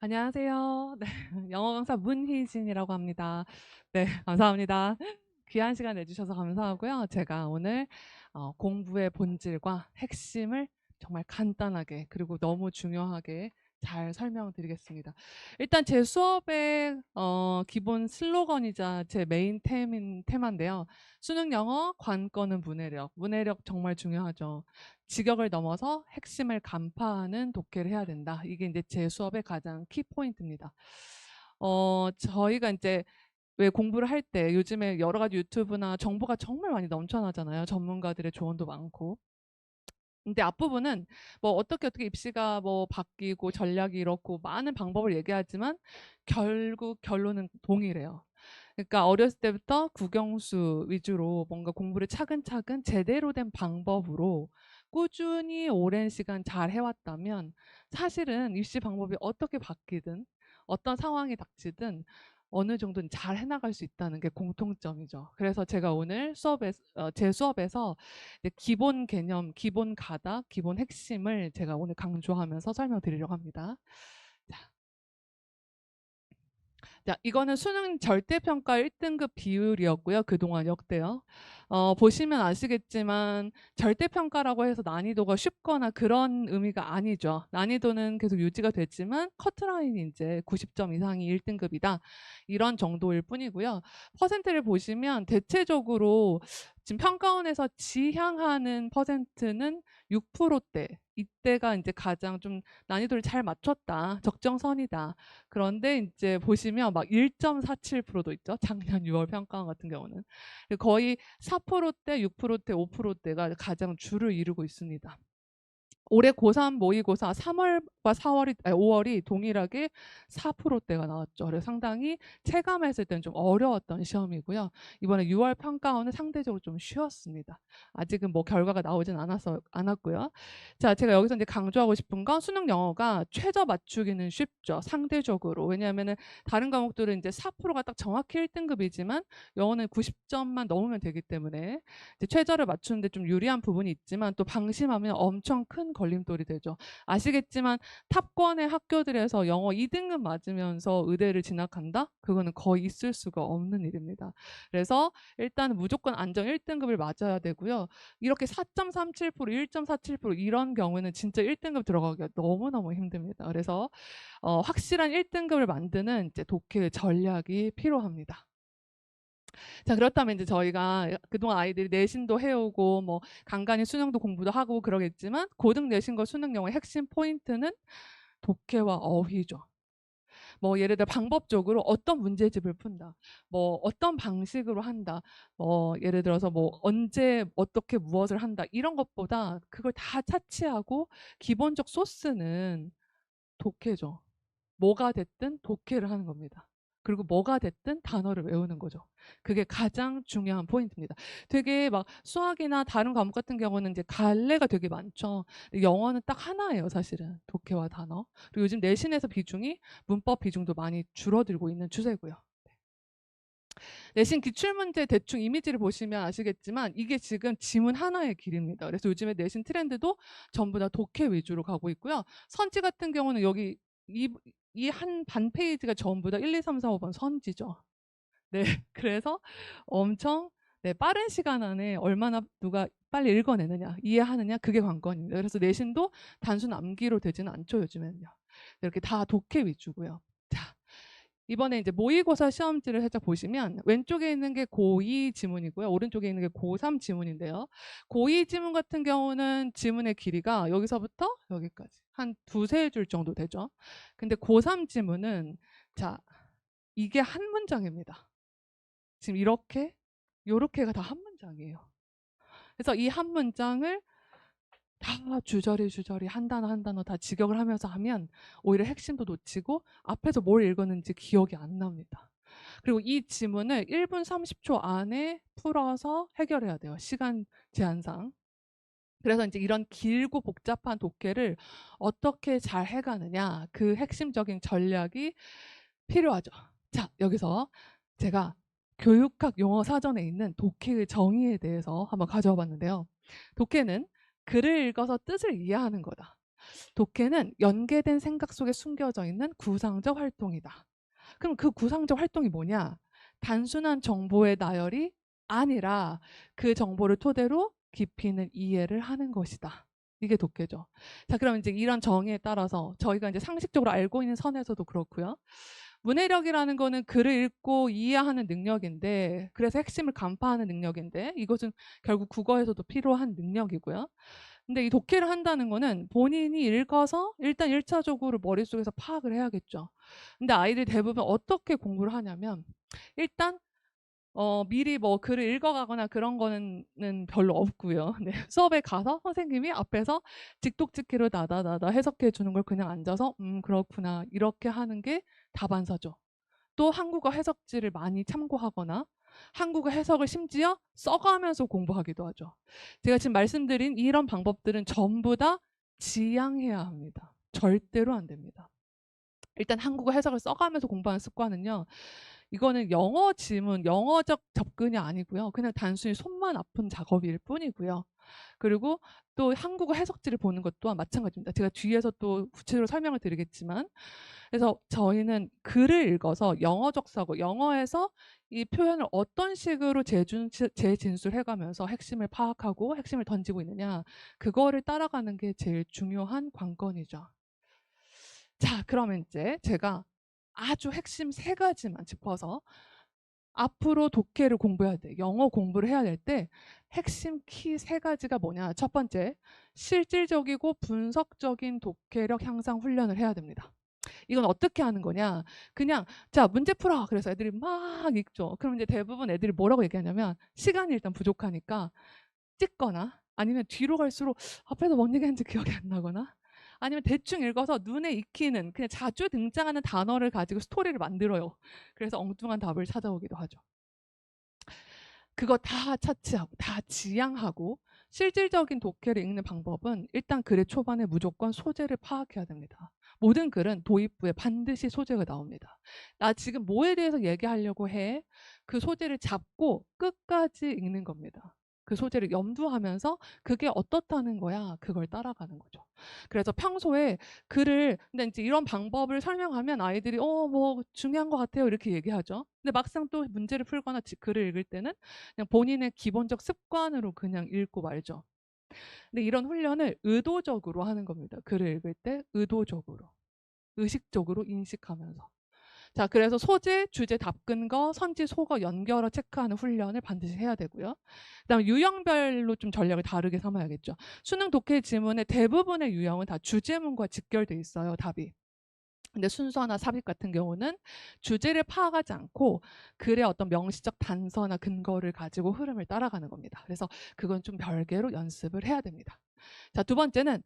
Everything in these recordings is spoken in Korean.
안녕하세요. 네, 영어 강사 문희진이라고 합니다. 네, 감사합니다. 귀한 시간 내주셔서 감사하고요. 제가 오늘 공부의 본질과 핵심을 정말 간단하게 그리고 너무 중요하게 잘 설명드리겠습니다. 일단 제 수업의 기본 슬로건이자 제 메인 테마인데요. 수능 영어 관건은 문해력. 문해력 정말 중요하죠. 직역을 넘어서 핵심을 간파하는 독해를 해야 된다. 이게 이제 제 수업의 가장 키포인트입니다. 저희가 이제 왜 공부를 할 때 요즘에 여러 가지 유튜브나 정보가 정말 많이 넘쳐나잖아요. 전문가들의 조언도 많고. 근데 앞부분은 뭐 어떻게 입시가 뭐 바뀌고 전략이 이렇고 많은 방법을 얘기하지만 결국 결론은 동일해요. 그러니까 어렸을 때부터 국영수 위주로 뭔가 공부를 차근차근 제대로 된 방법으로 꾸준히 오랜 시간 잘 해왔다면 사실은 입시 방법이 어떻게 바뀌든 어떤 상황이 닥치든 어느 정도는 잘 해나갈 수 있다는 게 공통점이죠. 그래서 제가 오늘 제 수업에서 이제 기본 개념, 기본 가닥, 기본 핵심을 제가 오늘 강조하면서 설명드리려고 합니다. 자, 이거는 수능 절대평가 1등급 비율이었고요. 그동안 역대요. 보시면 아시겠지만 절대평가라고 해서 난이도가 쉽거나 그런 의미가 아니죠. 난이도는 계속 유지가 됐지만 커트라인이 이제 90점 이상이 1등급이다. 이런 정도일 뿐이고요. 퍼센트를 보시면 대체적으로 지금 평가원에서 지향하는 퍼센트는 6%대. 이때가 이제 가장 좀 난이도를 잘 맞췄다. 적정선이다. 그런데 이제 보시면 막 1.47%도 있죠. 작년 6월 평가원 같은 경우는. 거의 4%대, 6%대, 5%대가 가장 주를 이루고 있습니다. 올해 고3 모의고사 3월과 5월이 동일하게 4%대가 나왔죠. 그래서 상당히 체감했을 때는 좀 어려웠던 시험이고요. 이번에 6월 평가원은 상대적으로 좀 쉬웠습니다. 아직은 뭐 결과가 나오진 않았고요. 자, 제가 여기서 이제 강조하고 싶은 건 수능 영어가 최저 맞추기는 쉽죠. 상대적으로. 왜냐하면은 다른 과목들은 이제 4%가 딱 정확히 1등급이지만 영어는 90점만 넘으면 되기 때문에 이제 최저를 맞추는데 좀 유리한 부분이 있지만 또 방심하면 엄청 큰 걸림돌이 되죠. 아시겠지만 탑권의 학교들에서 영어 2등급 맞으면서 의대를 진학한다? 그거는 거의 있을 수가 없는 일입니다. 그래서 일단 무조건 안정 1등급을 맞아야 되고요. 이렇게 4.37%, 1.47% 이런 경우에는 진짜 1등급 들어가기가 너무너무 힘듭니다. 그래서 확실한 1등급을 만드는 이제 독해 전략이 필요합니다. 자, 그렇다면 이제 저희가 그동안 아이들이 내신도 해오고 뭐 간간히 수능도 공부도 하고 그러겠지만 고등 내신과 수능 영어의 핵심 포인트는 독해와 어휘죠. 뭐 예를 들어 방법적으로 어떤 문제집을 푼다. 뭐 어떤 방식으로 한다. 뭐 예를 들어서 뭐 언제 어떻게 무엇을 한다. 이런 것보다 그걸 다 차치하고 기본적 소스는 독해죠. 뭐가 됐든 독해를 하는 겁니다. 그리고 뭐가 됐든 단어를 외우는 거죠. 그게 가장 중요한 포인트입니다. 되게 막 수학이나 다른 과목 같은 경우는 이제 갈래가 되게 많죠. 영어는 딱 하나예요, 사실은. 독해와 단어. 그리고 요즘 내신에서 비중이 문법 비중도 많이 줄어들고 있는 추세고요. 내신 기출문제 대충 이미지를 보시면 아시겠지만 이게 지금 지문 하나의 길입니다. 그래서 요즘에 내신 트렌드도 전부 다 독해 위주로 가고 있고요. 선지 같은 경우는 여기 이 한 반 페이지가 전부 다 1, 2, 3, 4, 5번 선지죠. 네. 그래서 엄청 네, 빠른 시간 안에 얼마나 누가 빨리 읽어내느냐, 이해하느냐 그게 관건입니다. 그래서 내신도 단순 암기로 되지는 않죠, 요즘에는요. 이렇게 다 독해 위주고요. 자, 이번에 이제 모의고사 시험지를 살짝 보시면 왼쪽에 있는 게 고2 지문이고요. 오른쪽에 있는 게 고3 지문인데요. 고2 지문 같은 경우는 지문의 길이가 여기서부터 여기까지 한 두세 줄 정도 되죠. 근데 고3 지문은 자, 이게 한 문장입니다. 지금 이렇게 요렇게가 다 한 문장이에요. 그래서 이 한 문장을 다 주저리 한 단어 한 단어 다 직역을 하면서 하면 오히려 핵심도 놓치고 앞에서 뭘 읽었는지 기억이 안 납니다. 그리고 이 지문을 1분 30초 안에 풀어서 해결해야 돼요. 시간 제한상. 그래서 이제 이런 길고 복잡한 독해를 어떻게 잘 해가느냐 그 핵심적인 전략이 필요하죠. 자, 여기서 제가 교육학 용어 사전에 있는 독해의 정의에 대해서 한번 가져와 봤는데요. 독해는 글을 읽어서 뜻을 이해하는 거다. 독해는 연계된 생각 속에 숨겨져 있는 구상적 활동이다. 그럼 그 구상적 활동이 뭐냐? 단순한 정보의 나열이 아니라 그 정보를 토대로 깊이 있는 이해를 하는 것이다. 이게 독해죠. 자, 그럼 이제 이런 정의에 따라서 저희가 이제 상식적으로 알고 있는 선에서도 그렇고요. 문해력이라는 거는 글을 읽고 이해하는 능력인데, 그래서 핵심을 간파하는 능력인데, 이것은 결국 국어에서도 필요한 능력이고요. 근데 이 독해를 한다는 거는 본인이 읽어서 일단 1차적으로 머릿속에서 파악을 해야겠죠. 근데 아이들 대부분 어떻게 공부를 하냐면 일단 미리 뭐 글을 읽어가거나 그런 거는 별로 없고요. 네, 수업에 가서 선생님이 앞에서 직독직기로 나다나다 해석해 주는 걸 그냥 앉아서 그렇구나 이렇게 하는 게 다반사죠. 또 한국어 해석지를 많이 참고하거나 한국어 해석을 심지어 써가면서 공부하기도 하죠. 제가 지금 말씀드린 이런 방법들은 전부 다 지양해야 합니다. 절대로 안 됩니다. 일단 한국어 해석을 써가면서 공부하는 습관은요. 이거는 영어 지문, 영어적 접근이 아니고요. 그냥 단순히 손만 아픈 작업일 뿐이고요. 그리고 또 한국어 해석지를 보는 것 또한 마찬가지입니다. 제가 뒤에서 또 구체적으로 설명을 드리겠지만, 그래서 저희는 글을 읽어서 영어적 사고, 영어에서 이 표현을 어떤 식으로 재진술해가면서 핵심을 파악하고 핵심을 던지고 있느냐, 그거를 따라가는 게 제일 중요한 관건이죠. 자, 그러면 이제 제가 아주 핵심 3가지만 짚어서 앞으로 독해를 공부해야 돼. 영어 공부를 해야 될 때 핵심 키 3가지가 뭐냐. 첫 번째, 실질적이고 분석적인 독해력 향상 훈련을 해야 됩니다. 이건 어떻게 하는 거냐. 그냥 자 문제 풀어. 그래서 애들이 막 읽죠. 그럼 이제 대부분 애들이 뭐라고 얘기하냐면 시간이 일단 부족하니까 찍거나 아니면 뒤로 갈수록 앞에서 뭔 얘기하는지 기억이 안 나거나 아니면 대충 읽어서 눈에 익히는 그냥 자주 등장하는 단어를 가지고 스토리를 만들어요. 그래서 엉뚱한 답을 찾아오기도 하죠. 그거 다 차치하고 다 지양하고 실질적인 독해를 읽는 방법은 일단 글의 초반에 무조건 소재를 파악해야 됩니다. 모든 글은 도입부에 반드시 소재가 나옵니다. 나 지금 뭐에 대해서 얘기하려고 해? 그 소재를 잡고 끝까지 읽는 겁니다. 그 소재를 염두하면서 그게 어떻다는 거야? 그걸 따라가는 거죠. 그래서 평소에 글을 근데 이제 이런 방법을 설명하면 아이들이 뭐 중요한 것 같아요 이렇게 얘기하죠. 근데 막상 또 문제를 풀거나 글을 읽을 때는 그냥 본인의 기본적 습관으로 그냥 읽고 말죠. 근데 이런 훈련을 의도적으로 하는 겁니다. 글을 읽을 때 의도적으로, 의식적으로 인식하면서. 자, 그래서 소재, 주제, 답근거, 선지, 속어 연결어 체크하는 훈련을 반드시 해야 되고요. 그다음에 유형별로 좀 전략을 다르게 삼아야겠죠. 수능 독해 지문의 대부분의 유형은 다 주제문과 직결돼 있어요, 답이. 근데 순서나 삽입 같은 경우는 주제를 파악하지 않고 글의 어떤 명시적 단서나 근거를 가지고 흐름을 따라가는 겁니다. 그래서 그건 좀 별개로 연습을 해야 됩니다. 자, 2번째는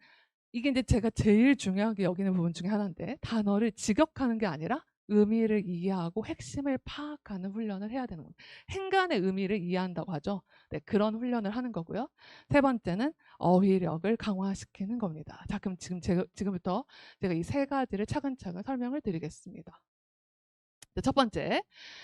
이게 이제 제가 제일 중요하게 여기는 부분 중에 하나인데 단어를 직역하는 게 아니라 의미를 이해하고 핵심을 파악하는 훈련을 해야 되는 겁니다. 행간의 의미를 이해한다고 하죠. 네, 그런 훈련을 하는 거고요. 3번째는 어휘력을 강화시키는 겁니다. 자, 그럼 지금부터 제가 이 3가지를 차근차근 설명을 드리겠습니다. 첫 번째,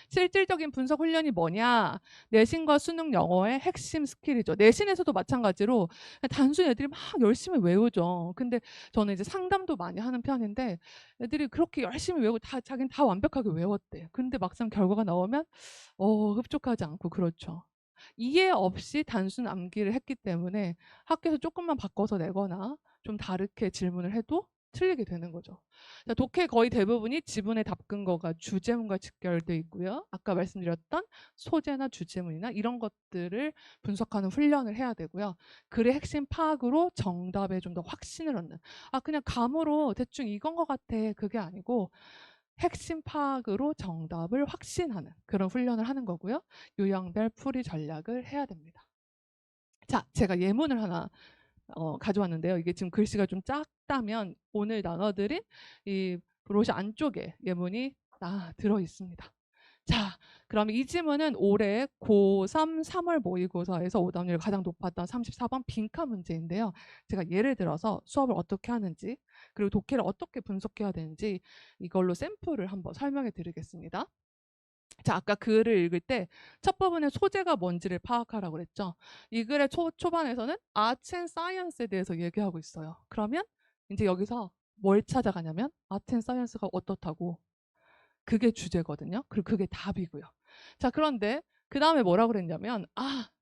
실질적인 분석 훈련이 뭐냐? 내신과 수능 영어의 핵심 스킬이죠. 내신에서도 마찬가지로 단순히 애들이 막 열심히 외우죠. 근데 저는 이제 상담도 많이 하는 편인데 애들이 그렇게 열심히 외우고 자기는 다 완벽하게 외웠대. 근데 막상 결과가 나오면 흡족하지 않고 그렇죠. 이해 없이 단순 암기를 했기 때문에 학교에서 조금만 바꿔서 내거나 좀 다르게 질문을 해도 틀리게 되는 거죠. 자, 독해 거의 대부분이 지문의 답근거가 주제문과 직결돼 있고요. 아까 말씀드렸던 소재나 주제문이나 이런 것들을 분석하는 훈련을 해야 되고요. 글의 핵심 파악으로 정답에 좀 더 확신을 얻는. 그냥 감으로 대충 이건 것 같아. 그게 아니고 핵심 파악으로 정답을 확신하는 그런 훈련을 하는 거고요. 유형별 풀이 전략을 해야 됩니다. 자, 제가 예문을 하나 가져왔는데요. 이게 지금 글씨가 좀 작다면 오늘 나눠드린 이 브로셔 안쪽에 예문이 들어 있습니다. 자, 그럼 이 지문은 올해 고3 3월 모의고사에서 오답률이 가장 높았던 34번 빈칸 문제인데요. 제가 예를 들어서 수업을 어떻게 하는지 그리고 독해를 어떻게 분석해야 되는지 이걸로 샘플을 한번 설명해 드리겠습니다. 자, 아까 글을 읽을 때 첫 부분에 소재가 뭔지를 파악하라고 그랬죠. 이 글의 초반에서는 Arts and Science에 대해서 얘기하고 있어요. 그러면 이제 여기서 뭘 찾아가냐면 아트 앤 사이언스가 어떻다고, 그게 주제거든요. 그리고 그게 답이고요. 자, 그런데 그 다음에 뭐라고 그랬냐면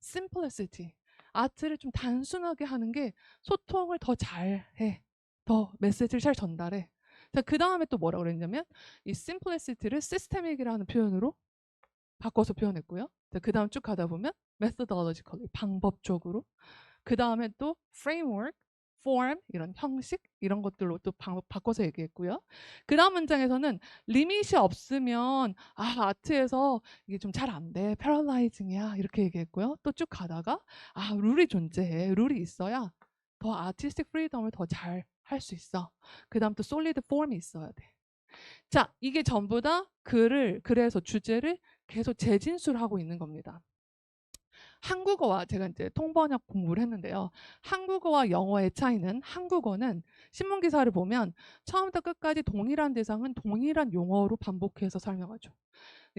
simplicity. 아트를 좀 단순하게 하는 게 소통을 더 잘해. 더 메시지를 잘 전달해. 자, 그 다음에 또 뭐라고 그랬냐면 이 simplicity를 systemic이라는 표현으로 바꿔서 표현했고요. 자, 그 다음 쭉 가다 보면 methodologically, 방법적으로. 그 다음에 또 framework, form, 이런 형식, 이런 것들로 또 바꿔서 얘기했고요. 그 다음 문장에서는 리밋이 없으면 아트에서 이게 좀 잘 안 돼, 패러라이징이야, 이렇게 얘기했고요. 또 쭉 가다가 룰이 존재해, 룰이 있어야 더 아티스틱 프리덤을 더 잘 할 수 있어. 그 다음 또 솔리드 폼이 있어야 돼. 자, 이게 전부 다 그래서 주제를 계속 재진술하고 있는 겁니다. 한국어와 제가 이제 통번역 공부를 했는데요. 한국어와 영어의 차이는, 한국어는 신문 기사를 보면 처음부터 끝까지 동일한 대상은 동일한 용어로 반복해서 설명하죠.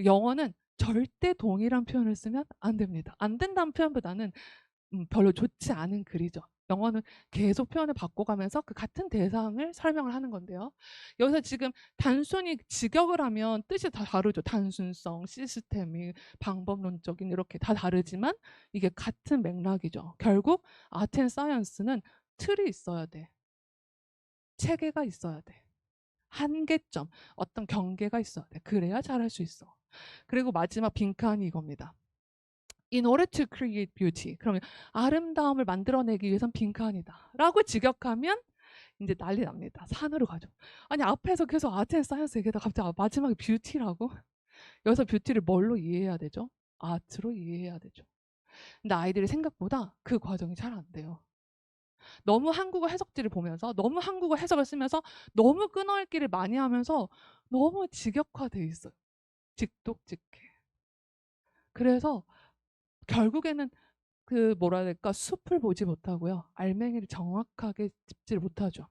영어는 절대 동일한 표현을 쓰면 안 됩니다. 안 된다는 표현보다는 별로 좋지 않은 글이죠. 영어는 계속 표현을 바꿔가면서 그 같은 대상을 설명을 하는 건데요. 여기서 지금 단순히 직역을 하면 뜻이 다 다르죠. 단순성, 시스템이, 방법론적인, 이렇게 다 다르지만 이게 같은 맥락이죠. 결국 아트 앤 사이언스는 틀이 있어야 돼. 체계가 있어야 돼. 한계점, 어떤 경계가 있어야 돼. 그래야 잘할 수 있어. 그리고 마지막 빈칸이 이겁니다. In order to create beauty. 그러면 아름다움을 만들어내기 위해선 빈칸이다 라고 직역하면 이제 난리 납니다. 산으로 가죠. 아니, 앞에서 계속 아트 앤 사이언스 얘기하다 갑자기 마지막에 뷰티라고? 여기서 뷰티를 뭘로 이해해야 되죠? 아트로 이해해야 되죠. 근데 아이들이 생각보다 그 과정이 잘 안 돼요. 너무 한국어 해석지를 보면서, 너무 한국어 해석을 쓰면서, 너무 끊어읽기를 많이 하면서 너무 직역화돼 있어요. 직독직해. 그래서 결국에는 그 뭐라 해야 될까, 숲을 보지 못하고요, 알맹이를 정확하게 짚지를 못하죠.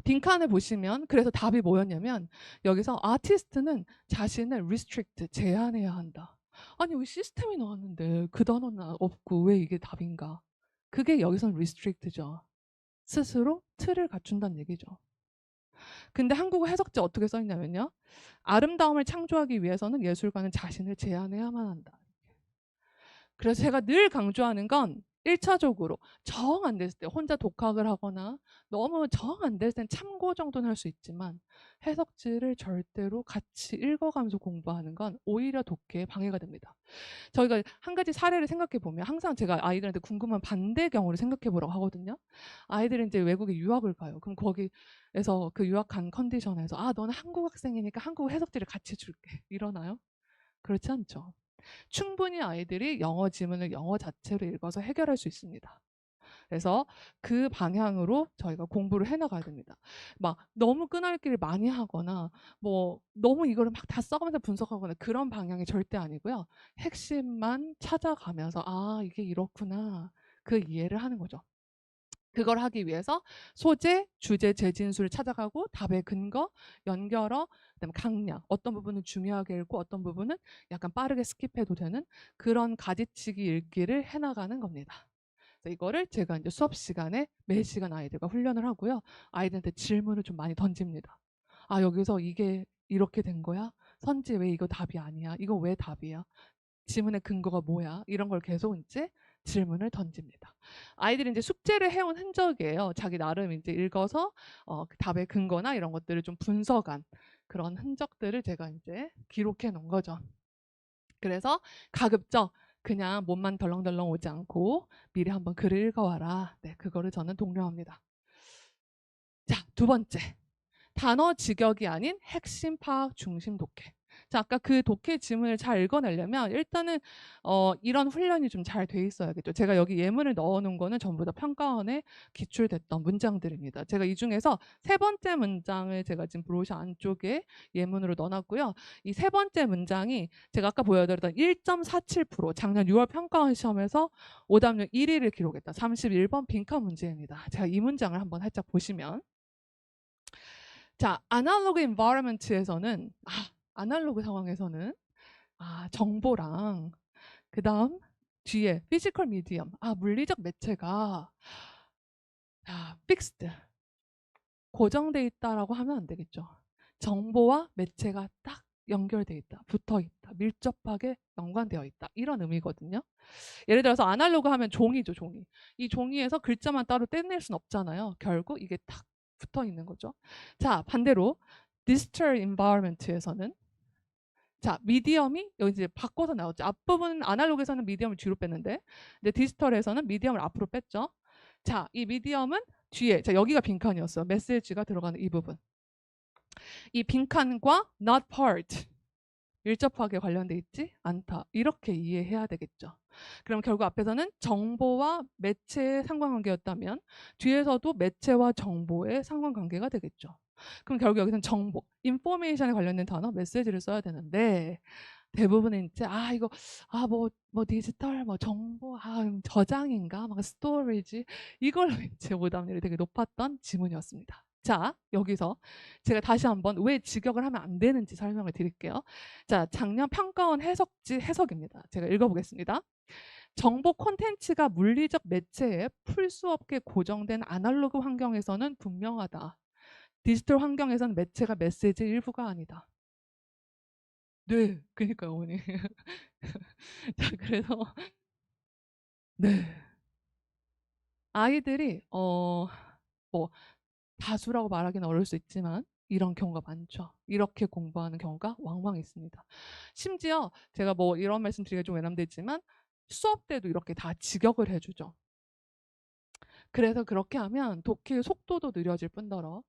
빈칸을 보시면 그래서 답이 뭐였냐면, 여기서 아티스트는 자신을 restrict, 제한해야 한다. 아니, 여기 시스템이 나왔는데 그 단어는 없고 왜 이게 답인가? 그게 여기서는 restrict죠. 스스로 틀을 갖춘다는 얘기죠. 근데 한국어 해석지 어떻게 써있냐면요, 아름다움을 창조하기 위해서는 예술가는 자신을 제한해야만 한다. 그래서 제가 늘 강조하는 건 1차적으로 정 안 됐을 때, 혼자 독학을 하거나 너무 정 안 됐을 땐 참고 정도는 할 수 있지만 해석지를 절대로 같이 읽어가면서 공부하는 건 오히려 독해에 방해가 됩니다. 저희가 한 가지 사례를 생각해 보면 항상 제가 아이들한테 궁금한 반대 경우를 생각해 보라고 하거든요. 아이들이 이제 외국에 유학을 가요. 그럼 거기에서 그 유학 간 컨디션에서 너는 한국 학생이니까 한국 해석지를 같이 줄게, 이러나요? 그렇지 않죠. 충분히 아이들이 영어 지문을 영어 자체로 읽어서 해결할 수 있습니다. 그래서 그 방향으로 저희가 공부를 해나가야 됩니다. 막 너무 끈알기를 많이 하거나 뭐 너무 이거를 막 다 써가면서 분석하거나 그런 방향이 절대 아니고요. 핵심만 찾아가면서 이게 이렇구나, 그 이해를 하는 거죠. 그걸 하기 위해서 소재, 주제, 재진술 찾아가고 답의 근거, 연결어, 그다음에 강약, 어떤 부분은 중요하게 읽고 어떤 부분은 약간 빠르게 스킵해도 되는 그런 가지치기 읽기를 해나가는 겁니다. 그래서 이거를 제가 이제 수업 시간에 매 시간 아이들과 훈련을 하고요. 아이들한테 질문을 좀 많이 던집니다. 여기서 이게 이렇게 된 거야? 선지 왜 이거 답이 아니야? 이거 왜 답이야? 지문의 근거가 뭐야? 이런 걸 계속 이제 질문을 던집니다. 아이들이 이제 숙제를 해온 흔적이에요. 자기 나름 이제 읽어서 그 답의 근거나 이런 것들을 좀 분석한 그런 흔적들을 제가 이제 기록해 놓은 거죠. 그래서 가급적 그냥 몸만 덜렁덜렁 오지 않고 미리 한번 글을 읽어와라. 네, 그거를 저는 독려합니다. 자, 두 번째. 단어 직역이 아닌 핵심 파악 중심 독해. 자, 아까 그 독해 지문을 잘 읽어내려면 일단은 이런 훈련이 좀 잘 돼 있어야겠죠. 제가 여기 예문을 넣어놓은 거는 전부 다 평가원에 기출됐던 문장들입니다. 제가 이 중에서 세 번째 문장을 제가 지금 브로셔 안쪽에 예문으로 넣어놨고요. 이 세 번째 문장이 제가 아까 보여드렸던 1.47%, 작년 6월 평가원 시험에서 오답률 1위를 기록했다. 31번 빈칸 문제입니다. 제가 이 문장을 한번 살짝 보시면, 자, 아날로그 인바이러먼트에서는 아날로그 상황에서는 정보랑 그다음 뒤에 피지컬 미디엄, 물리적 매체가 픽스드, 고정돼 있다라고 하면 안 되겠죠. 정보와 매체가 딱 연결돼 있다, 붙어 있다, 밀접하게 연관되어 있다, 이런 의미거든요. 예를 들어서 아날로그 하면 종이죠, 종이. 이 종이에서 글자만 따로 떼낼 순 없잖아요. 결국 이게 딱 붙어 있는 거죠. 자, 반대로 디지털 인바이러먼트에서는 자, 미디엄이 여기 이제 바꿔서 나왔죠. 앞부분 아날로그에서는 미디엄을 뒤로 뺐는데, 근데 디지털에서는 미디엄을 앞으로 뺐죠. 자, 이 미디엄은 뒤에, 자, 여기가 빈칸이었어요. 메시지가 들어가는 이 부분. 이 빈칸과 not part, 밀접하게 관련돼 있지 않다. 이렇게 이해해야 되겠죠. 그럼 결국 앞에서는 정보와 매체의 상관관계였다면 뒤에서도 매체와 정보의 상관관계가 되겠죠. 그럼 결국 여기서는 정보, 인포메이션에 관련된 단어, 메시지를 써야 되는데 대부분은 이제 이거 뭐 디지털 뭐 정보 저장인가 막 스토리지 이걸로 이제 오답률이 되게 높았던 지문이었습니다. 자, 여기서 제가 다시 한번 왜 직역을 하면 안 되는지 설명을 드릴게요. 자, 작년 평가원 해석지 해석입니다. 제가 읽어보겠습니다. 정보 콘텐츠가 물리적 매체에 풀 수 없게 고정된 아날로그 환경에서는 분명하다. 디지털 환경에서는 매체가 메시지의 일부가 아니다. 네, 그니까요, 어머니. 자, 그래서 네. 아이들이 뭐 다수라고 말하기는 어려울 수 있지만 이런 경우가 많죠. 이렇게 공부하는 경우가 왕왕 있습니다. 심지어 제가 뭐 이런 말씀 드리기가 좀 외람되지만 수업 때도 이렇게 다 직역을 해주죠. 그래서 그렇게 하면 독해의 속도도 느려질 뿐더러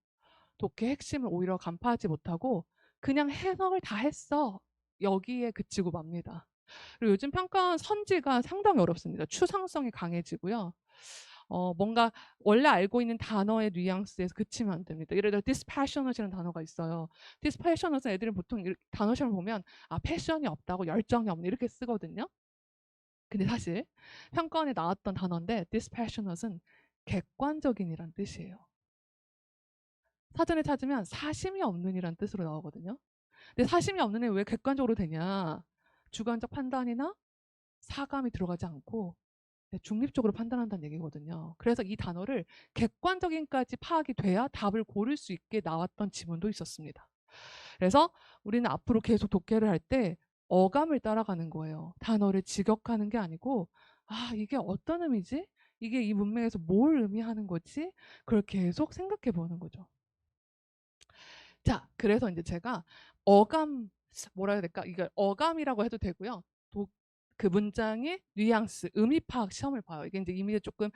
독해 핵심을 오히려 간파하지 못하고 그냥 해석을 다 했어. 여기에 그치고 맙니다. 그리고 요즘 평가원 선지가 상당히 어렵습니다. 추상성이 강해지고요. 뭔가 원래 알고 있는 단어의 뉘앙스에서 그치면 안 됩니다. 예를 들어 dispassionate이라는 단어가 있어요. dispassionate는 애들은 보통 단어 시험을 보면 패션이 없다고 열정이 없네 이렇게 쓰거든요. 근데 사실 평가원에 나왔던 단어인데 dispassionate는 객관적인이란 뜻이에요. 사전에 찾으면 사심이 없는이란 뜻으로 나오거든요. 근데 사심이 없는 애 왜 객관적으로 되냐? 주관적 판단이나 사감이 들어가지 않고 중립적으로 판단한다는 얘기거든요. 그래서 이 단어를 객관적인까지 파악이 돼야 답을 고를 수 있게 나왔던 지문도 있었습니다. 그래서 우리는 앞으로 계속 독해를 할 때 어감을 따라가는 거예요. 단어를 직역하는 게 아니고 이게 어떤 의미지? 이게 이 문맥에서 뭘 의미하는 거지? 그걸 계속 생각해 보는 거죠. 자, 그래서 이제 제가 어감 뭐라 해야 될까? 이걸 어감이라고 해도 되고요. 그 문장의 뉘앙스, 의미 파악 시험을 봐요. 이게 이제 이미지 조금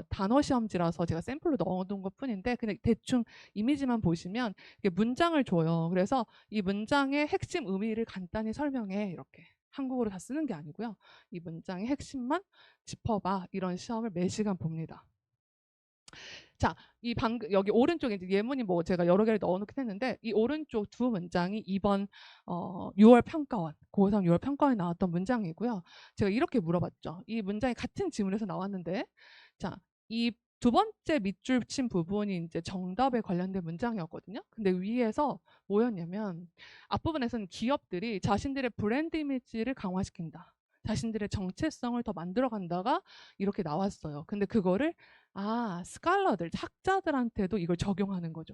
단어 시험지라서 제가 샘플로 넣어둔 것 뿐인데 그냥 대충 이미지만 보시면 이게 문장을 줘요. 그래서 이 문장의 핵심 의미를 간단히 설명해 이렇게. 한국어로 다 쓰는 게 아니고요. 이 문장의 핵심만 짚어봐. 이런 시험을 매 시간 봅니다. 자, 이 방금 여기 오른쪽에 이제 예문이 뭐 제가 여러 개를 넣어놓긴 했는데 이 오른쪽 두 문장이 이번 6월 평가원 고3 6월 평가원에 나왔던 문장이고요. 제가 이렇게 물어봤죠. 이 문장이 같은 지문에서 나왔는데 자, 이 두 번째 밑줄 친 부분이 이제 정답에 관련된 문장이었거든요. 근데 위에서 뭐였냐면 앞부분에서는 기업들이 자신들의 브랜드 이미지를 강화시킨다. 자신들의 정체성을 더 만들어간다가 이렇게 나왔어요. 근데 그거를 스칼러들, 학자들한테도 이걸 적용하는 거죠.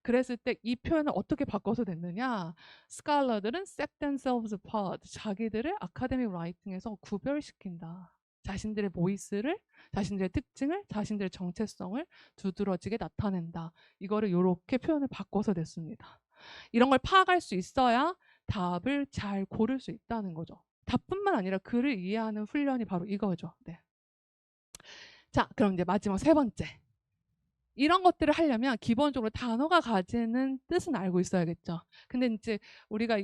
그랬을 때 이 표현을 어떻게 바꿔서 됐느냐? 스칼러들은 set themselves apart, 자기들을 아카데믹 라이팅에서 구별시킨다. 자신들의 보이스를, 자신들의 특징을, 자신들의 정체성을 두드러지게 나타낸다. 이거를 이렇게 표현을 바꿔서 냈습니다. 이런 걸 파악할 수 있어야 답을 잘 고를 수 있다는 거죠. 답뿐만 아니라 글을 이해하는 훈련이 바로 이거죠. 네. 자, 그럼 이제 마지막 세 번째. 이런 것들을 하려면 기본적으로 단어가 가지는 뜻은 알고 있어야겠죠. 근데 이제 우리가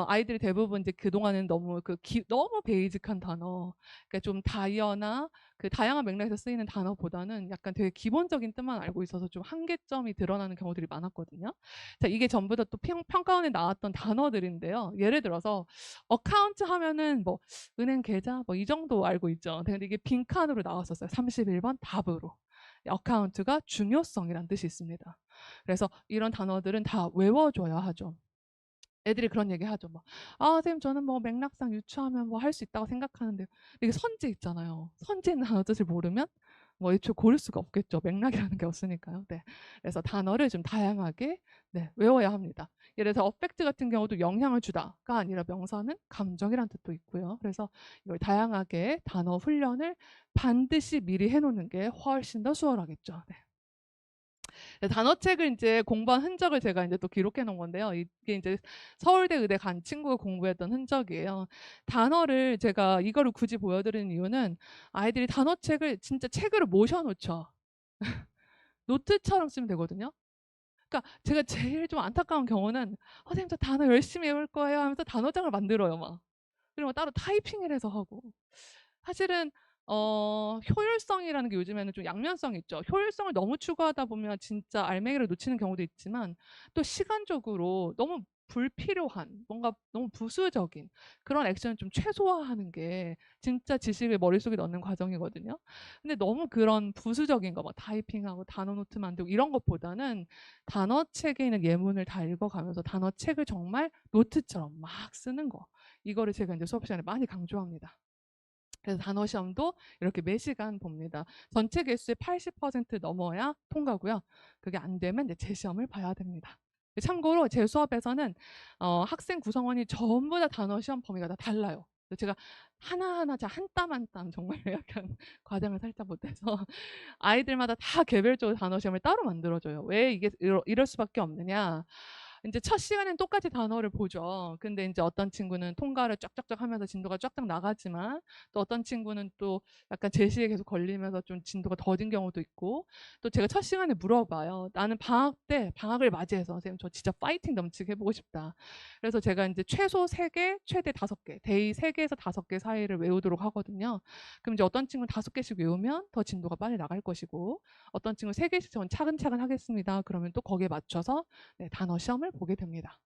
아이들이 대부분 이제 그동안은 너무 너무 베이직한 단어, 그러니까 좀 다이어나 그 다양한 맥락에서 쓰이는 단어보다는 약간 되게 기본적인 뜻만 알고 있어서 좀 한계점이 드러나는 경우들이 많았거든요. 자, 이게 전부 다 또 평가원에 나왔던 단어들인데요. 예를 들어서 어카운트 하면은 뭐 은행 계좌 뭐 이 정도 알고 있죠. 근데 이게 빈칸으로 나왔었어요. 31번 답으로. 어카운트가 중요성이란 뜻이 있습니다. 그래서 이런 단어들은 다 외워줘야 하죠. 애들이 그런 얘기 하죠. 선생님 저는 뭐 맥락상 유추하면 뭐 할 수 있다고 생각하는데 이게 선지 있잖아요. 선지 있는 단어 뜻을 모르면 뭐 애초에 고를 수가 없겠죠. 맥락이라는 게 없으니까요. 네. 그래서 단어를 좀 다양하게 네, 외워야 합니다. 예를 들어서 affect 같은 경우도 영향을 주다가 아니라 명사는 감정이란 뜻도 있고요. 그래서 이걸 다양하게 단어 훈련을 반드시 미리 해놓는 게 훨씬 더 수월하겠죠. 네. 단어책을 이제 공부한 흔적을 제가 이제 또 기록해 놓은 건데요. 이게 이제 서울대 의대 간 친구가 공부했던 흔적이에요. 단어를 제가 이거를 굳이 보여드리는 이유는 아이들이 단어책을 진짜 책으로 모셔 놓죠. 노트처럼 쓰면 되거든요. 그러니까 제가 제일 좀 안타까운 경우는 선생님 저 단어 열심히 외울 거예요 하면서 단어장을 만들어요 막. 그리고 따로 타이핑을 해서 하고. 사실은 효율성이라는 게 요즘에는 좀 양면성이 있죠. 효율성을 너무 추구하다 보면 진짜 알맹이를 놓치는 경우도 있지만 또 시간적으로 너무 불필요한 뭔가 너무 부수적인 그런 액션을 좀 최소화하는 게 진짜 지식을 머릿속에 넣는 과정이거든요. 근데 너무 그런 부수적인 거 막 타이핑하고 단어 노트 만들고 이런 것보다는 단어책에 있는 예문을 다 읽어가면서 단어책을 정말 노트처럼 막 쓰는 거. 이거를 제가 이제 수업 시간에 많이 강조합니다. 그래서 단어 시험도 이렇게 매시간 봅니다. 전체 개수의 80% 넘어야 통과고요. 그게 안 되면 이제 재시험을 봐야 됩니다. 참고로 제 수업에서는 학생 구성원이 전부 다 단어 시험 범위가 다 달라요. 제가 하나하나 한 땀 한 땀 정말 약간 과장을 살짝 못해서 아이들마다 다 개별적으로 단어 시험을 따로 만들어줘요. 왜 이게 이럴 수밖에 없느냐? 이제 첫 시간엔 똑같이 단어를 보죠. 근데 이제 어떤 친구는 통과를 쫙쫙쫙 하면서 진도가 쫙쫙 나가지만 또 어떤 친구는 또 약간 제시에 계속 걸리면서 좀 진도가 더딘 경우도 있고 또 제가 첫 시간에 물어봐요. 나는 방학 때 방학을 맞이해서 선생님 저 진짜 파이팅 넘치게 해보고 싶다. 그래서 제가 이제 최소 3개, 최대 5개, 데이 3개에서 5개 사이를 외우도록 하거든요. 그럼 이제 어떤 친구는 5개씩 외우면 더 진도가 빨리 나갈 것이고 어떤 친구는 3개씩 전 차근차근 하겠습니다. 그러면 또 거기에 맞춰서 네, 단어 시험을 보게 됩니다.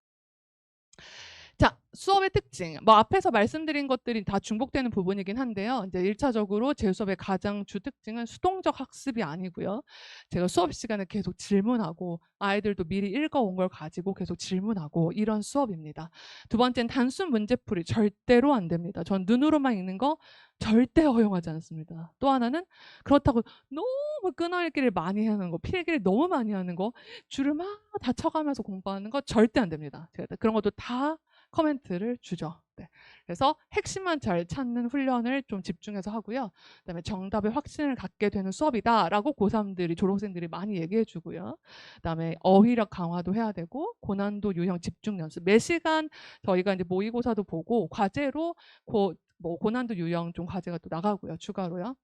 자, 수업의 특징. 뭐 앞에서 말씀드린 것들이 다 중복되는 부분이긴 한데요. 이제 1차적으로 제 수업의 가장 주 특징은 수동적 학습이 아니고요. 제가 수업 시간에 계속 질문하고 아이들도 미리 읽어온 걸 가지고 계속 질문하고 이런 수업입니다. 두 번째는 단순 문제풀이 절대로 안 됩니다. 전 눈으로만 읽는 거 절대 허용하지 않습니다. 또 하나는 그렇다고 너무 끊어읽기를 많이 하는 거, 필기를 너무 많이 하는 거, 줄을 막 다 쳐가면서 공부하는 거 절대 안 됩니다. 제가 그런 것도 다 코멘트를 주죠. 네. 그래서 핵심만 잘 찾는 훈련을 좀 집중해서 하고요. 그다음에 정답에 확신을 갖게 되는 수업이다라고 고3들이 졸업생들이 많이 얘기해 주고요. 그다음에 어휘력 강화도 해야 되고 고난도 유형 집중 연습. 매 시간 저희가 이제 모의고사도 보고 과제로 뭐 고난도 유형 좀 과제가 또 나가고요. 추가로요.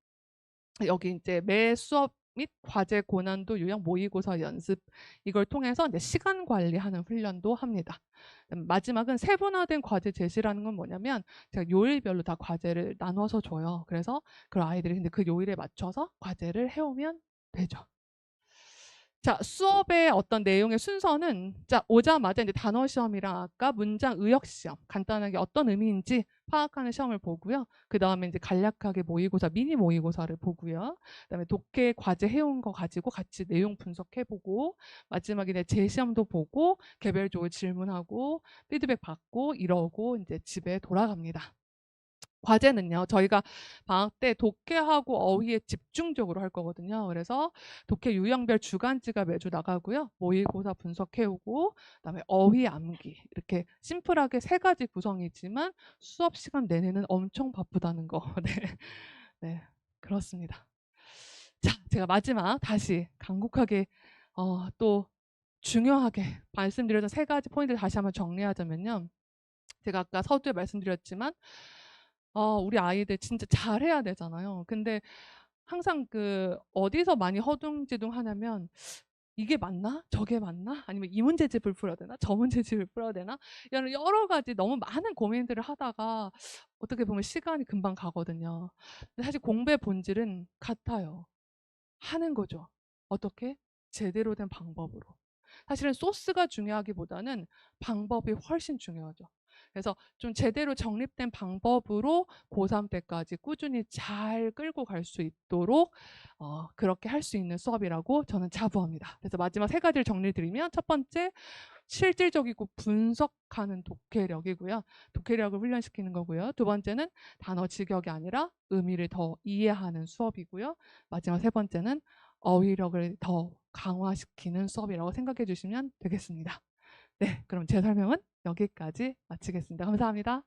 여기 이제 매 수업 및 과제 고난도 유형 모의고사 연습 이걸 통해서 이제 시간 관리하는 훈련도 합니다. 마지막은 세분화된 과제 제시라는 건 뭐냐면 제가 요일별로 다 과제를 나눠서 줘요. 그래서 그 아이들이 근데 그 요일에 맞춰서 과제를 해오면 되죠. 자, 수업의 어떤 내용의 순서는 자, 오자마자 이제 단어 시험이랑 아까 문장 의역 시험 간단하게 어떤 의미인지 파악하는 시험을 보고요. 그다음에 이제 간략하게 모의고사 미니 모의고사를 보고요. 그다음에 독해 과제 해온 거 가지고 같이 내용 분석해 보고 마지막에 이제 재시험도 보고 개별적으로 질문하고 피드백 받고 이러고 이제 집에 돌아갑니다. 과제는요. 저희가 방학 때 독해하고 어휘에 집중적으로 할 거거든요. 그래서 독해 유형별 주간지가 매주 나가고요. 모의고사 분석해 오고 그다음에 어휘 암기 이렇게 심플하게 3가지 구성이지만 수업 시간 내내는 엄청 바쁘다는 거. 네. 네. 그렇습니다. 자, 제가 마지막 다시 간곡하게 또 중요하게 말씀드렸던 3가지 포인트 다시 한번 정리하자면요. 제가 아까 서두에 말씀드렸지만 우리 아이들 진짜 잘해야 되잖아요. 근데 항상 그 어디서 많이 허둥지둥하냐면 '이게 맞나? 저게 맞나? 아니면 이 문제집을 풀어야 되나? 저 문제집을 풀어야 되나?' 이런 여러 가지 너무 많은 고민들을 하다가 어떻게 보면 시간이 금방 가거든요. 근데 사실 공부의 본질은 같아요. 하는 거죠. 어떻게? 제대로 된 방법으로. 사실은 소스가 중요하기보다는 방법이 훨씬 중요하죠. 그래서 좀 제대로 정립된 방법으로 고3 때까지 꾸준히 잘 끌고 갈 수 있도록 그렇게 할 수 있는 수업이라고 저는 자부합니다. 그래서 마지막 3 가지를 정리를 드리면 첫 번째, 실질적이고 분석하는 독해력이고요. 독해력을 훈련시키는 거고요. 두 번째는 단어 직역이 아니라 의미를 더 이해하는 수업이고요. 마지막 3 번째는 어휘력을 더 강화시키는 수업이라고 생각해 주시면 되겠습니다. 네, 그럼 제 설명은 여기까지 마치겠습니다. 감사합니다.